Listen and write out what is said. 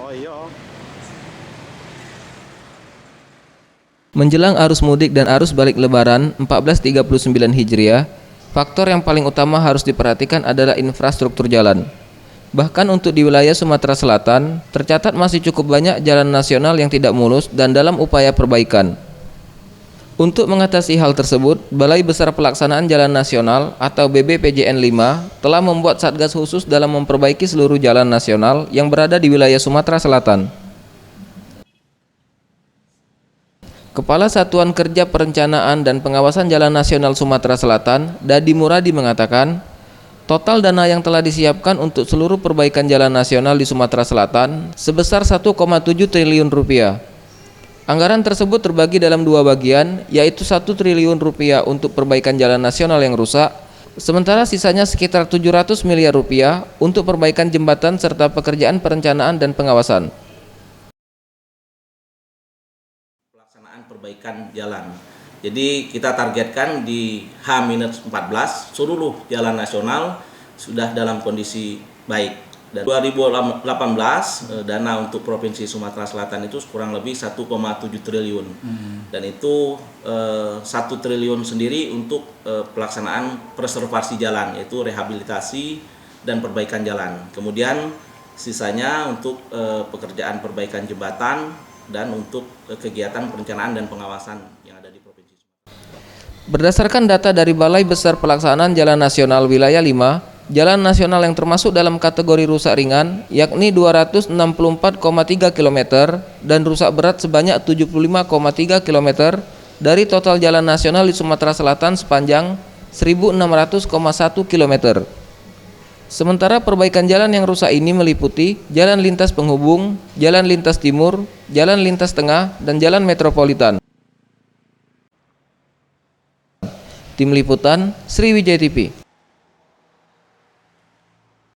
Oh iya. Menjelang arus mudik dan arus balik Lebaran 1439 Hijriah, faktor yang paling utama harus diperhatikan adalah infrastruktur jalan. Bahkan untuk di wilayah Sumatera Selatan, tercatat masih cukup banyak jalan nasional yang tidak mulus dan dalam upaya perbaikan. Untuk mengatasi hal tersebut, Balai Besar Pelaksanaan Jalan Nasional atau BBPJN 5 telah membuat satgas khusus dalam memperbaiki seluruh jalan nasional yang berada di wilayah Sumatera Selatan. Kepala Satuan Kerja Perencanaan dan Pengawasan Jalan Nasional Sumatera Selatan, Dadi Muradi mengatakan, total dana yang telah disiapkan untuk seluruh perbaikan jalan nasional di Sumatera Selatan sebesar 1,7 triliun rupiah. Anggaran tersebut terbagi dalam dua bagian, yaitu 1 triliun rupiah untuk perbaikan jalan nasional yang rusak, sementara sisanya sekitar 700 miliar rupiah untuk perbaikan jembatan serta pekerjaan perencanaan dan pengawasan. Pelaksanaan perbaikan jalan. Jadi kita targetkan di H-14 seluruh jalan nasional sudah dalam kondisi baik. Dan 2018 dana untuk Provinsi Sumatera Selatan itu kurang lebih 1,7 triliun. Dan itu 1 triliun sendiri untuk pelaksanaan preservasi jalan, yaitu rehabilitasi dan perbaikan jalan. Kemudian sisanya untuk pekerjaan perbaikan jembatan dan untuk kegiatan perencanaan dan pengawasan yang ada di Provinsi Sumatera. Berdasarkan data dari Balai Besar Pelaksanaan Jalan Nasional Wilayah 5, jalan nasional yang termasuk dalam kategori rusak ringan yakni 264,3 km dan rusak berat sebanyak 75,3 km dari total jalan nasional di Sumatera Selatan sepanjang 1.600,1 km. Sementara perbaikan jalan yang rusak ini meliputi jalan lintas penghubung, jalan lintas timur, jalan lintas tengah, dan jalan metropolitan. Tim Liputan, Sriwijaya TV.